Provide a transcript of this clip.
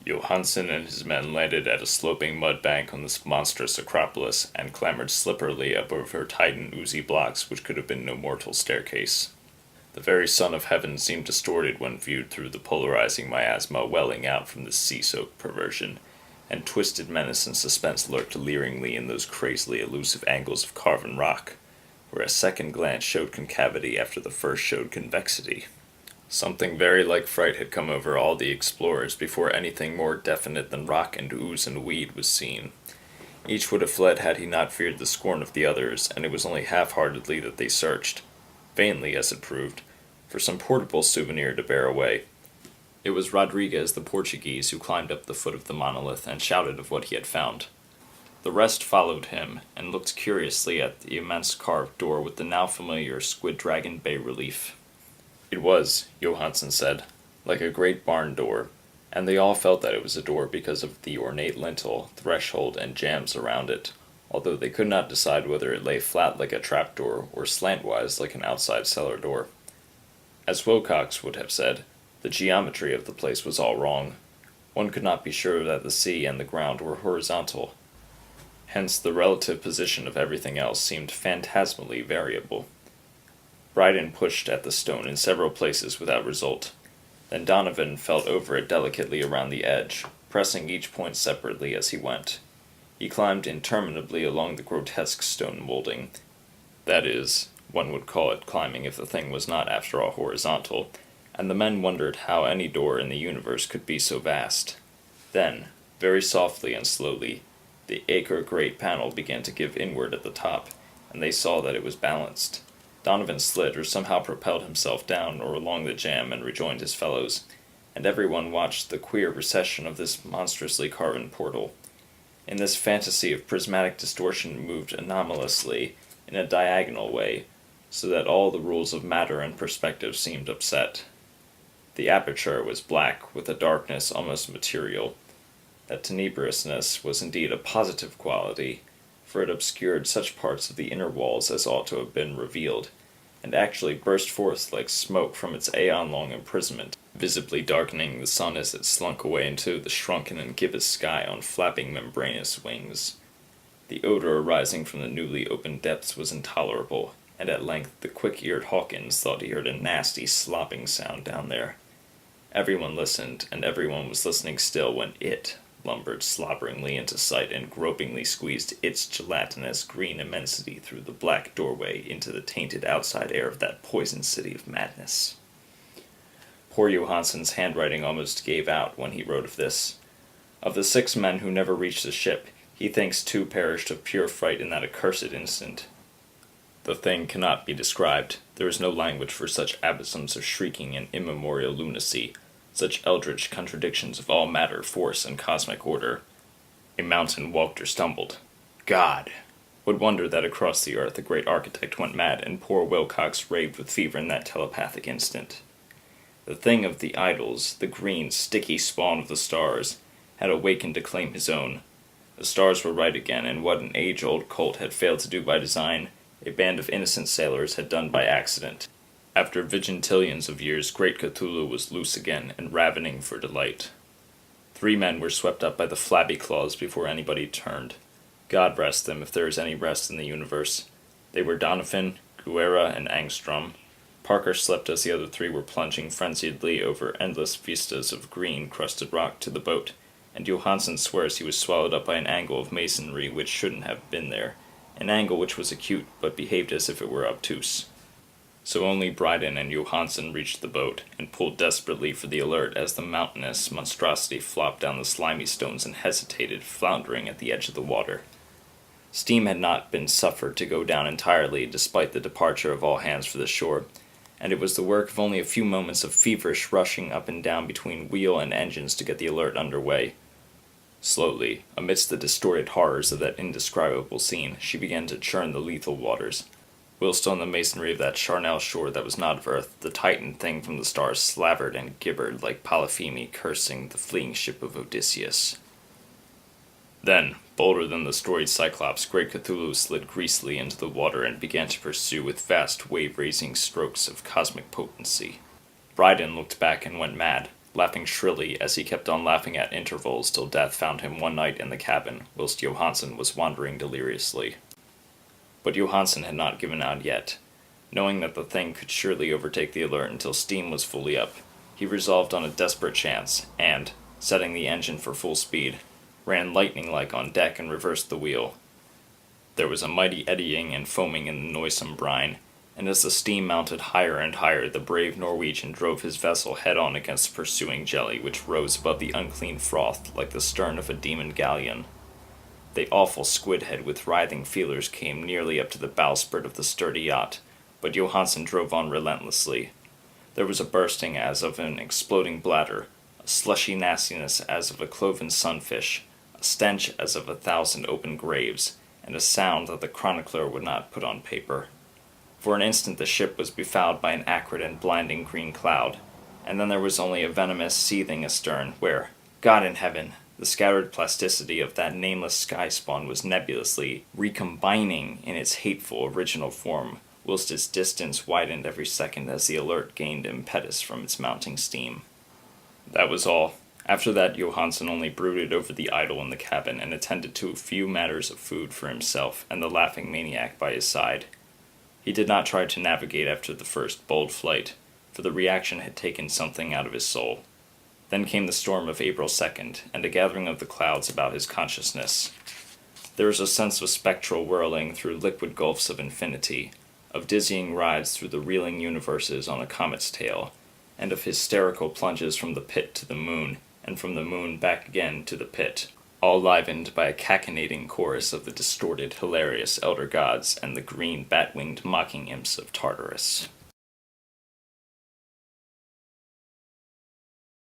Johansen and his men landed at a sloping mud bank on this monstrous acropolis and clambered slipperily up over tight and oozy blocks which could have been no mortal staircase. The very sun of heaven seemed distorted when viewed through the polarizing miasma welling out from this sea-soaked perversion, and twisted menace and suspense lurked leeringly in those crazily elusive angles of carven rock, where a second glance showed concavity after the first showed convexity. Something very like fright had come over all the explorers before anything more definite than rock and ooze and weed was seen. Each would have fled had he not feared the scorn of the others, and it was only half-heartedly that they searched, vainly as it proved, for some portable souvenir to bear away. It was Rodriguez the Portuguese who climbed up the foot of the monolith and shouted of what he had found. The rest followed him, and looked curiously at the immense carved door with the now familiar squid dragon bas-relief. It was, Johansen said, like a great barn door, and they all felt that it was a door because of the ornate lintel, threshold, and jambs around it, although they could not decide whether it lay flat like a trapdoor or slantwise like an outside cellar door. As Wilcox would have said, the geometry of the place was all wrong. One could not be sure that the sea and the ground were horizontal. Hence the relative position of everything else seemed phantasmally variable. Bryden pushed at the stone in several places without result. Then Donovan felt over it delicately around the edge, pressing each point separately as he went. He climbed interminably along the grotesque stone molding. That is, one would call it climbing if the thing was not after all horizontal, and the men wondered how any door in the universe could be so vast. Then, very softly and slowly, the acre-great panel began to give inward at the top, and they saw that it was balanced. Donovan slid or somehow propelled himself down or along the jamb and rejoined his fellows, and everyone watched the queer recession of this monstrously carven portal. In this fantasy of prismatic distortion moved anomalously, in a diagonal way, so that all the rules of matter and perspective seemed upset. The aperture was black, with a darkness almost material. That tenebrousness was indeed a positive quality, for it obscured such parts of the inner walls as ought to have been revealed, and actually burst forth like smoke from its aeon-long imprisonment, visibly darkening the sun as it slunk away into the shrunken and gibbous sky on flapping membranous wings. The odor arising from the newly opened depths was intolerable, and at length the quick-eared Hawkins thought he heard a nasty slopping sound down there. Everyone listened, and everyone was listening still when it lumbered slobberingly into sight and gropingly squeezed its gelatinous green immensity through the black doorway into the tainted outside air of that poison city of madness. Poor Johansen's handwriting almost gave out when he wrote of this. Of the 6 men who never reached the ship, he thinks 2 perished of pure fright in that accursed instant. The thing cannot be described. There is no language for such abysms of shrieking and immemorial lunacy, such eldritch contradictions of all matter, force, and cosmic order. A mountain walked or stumbled. God! Would wonder that across the earth the great architect went mad, and poor Wilcox raved with fever in that telepathic instant. The thing of the idols, the green, sticky spawn of the stars, had awakened to claim his own. The stars were right again, and what an age-old cult had failed to do by design, a band of innocent sailors had done by accident. After vigintillions of years, great Cthulhu was loose again and ravening for delight. 3 men were swept up by the flabby claws before anybody turned. God rest them if there is any rest in the universe. They were Donovan, Guerra, and Angstrom. Parker slept as the other 3 were plunging frenziedly over endless vistas of green, crusted rock to the boat, and Johansen swears he was swallowed up by an angle of masonry which shouldn't have been there, an angle which was acute but behaved as if it were obtuse. So only Bryden and Johansen reached the boat, and pulled desperately for the Alert as the mountainous monstrosity flopped down the slimy stones and hesitated, floundering at the edge of the water. Steam had not been suffered to go down entirely, despite the departure of all hands for the shore, and it was the work of only a few moments of feverish rushing up and down between wheel and engines to get the Alert under way. Slowly, amidst the distorted horrors of that indescribable scene, she began to churn the lethal waters, whilst on the masonry of that charnel shore that was not of earth, the Titan thing from the stars slavered and gibbered like Polypheme cursing the fleeing ship of Odysseus. Then, bolder than the storied Cyclops, great Cthulhu slid greasily into the water and began to pursue with vast wave-raising strokes of cosmic potency. Bryden looked back and went mad, laughing shrilly as he kept on laughing at intervals till death found him one night in the cabin, whilst Johansen was wandering deliriously. But Johansen had not given out yet. Knowing that the thing could surely overtake the Alert until steam was fully up, he resolved on a desperate chance, and, setting the engine for full speed, ran lightning-like on deck and reversed the wheel. There was a mighty eddying and foaming in the noisome brine, and as the steam mounted higher and higher, the brave Norwegian drove his vessel head-on against the pursuing jelly, which rose above the unclean froth like the stern of a demon galleon. The awful squid-head with writhing feelers came nearly up to the bowsprit of the sturdy yacht, but Johansen drove on relentlessly. There was a bursting as of an exploding bladder, a slushy nastiness as of a cloven sunfish, a stench as of 1,000 open graves, and a sound that the chronicler would not put on paper. For an instant the ship was befouled by an acrid and blinding green cloud, and then there was only a venomous seething astern, where, God in heaven, the scattered plasticity of that nameless sky-spawn was nebulously recombining in its hateful original form, whilst its distance widened every second as the Alert gained impetus from its mounting steam. That was all. After that, Johansen only brooded over the idol in the cabin and attended to a few matters of food for himself and the laughing maniac by his side. He did not try to navigate after the first bold flight, for the reaction had taken something out of his soul. Then came the storm of April 2nd, and a gathering of the clouds about his consciousness. There was a sense of spectral whirling through liquid gulfs of infinity, of dizzying rides through the reeling universes on a comet's tail, and of hysterical plunges from the pit to the moon, and from the moon back again to the pit, all livened by a cachinnating chorus of the distorted, hilarious elder gods and the green bat-winged mocking imps of Tartarus.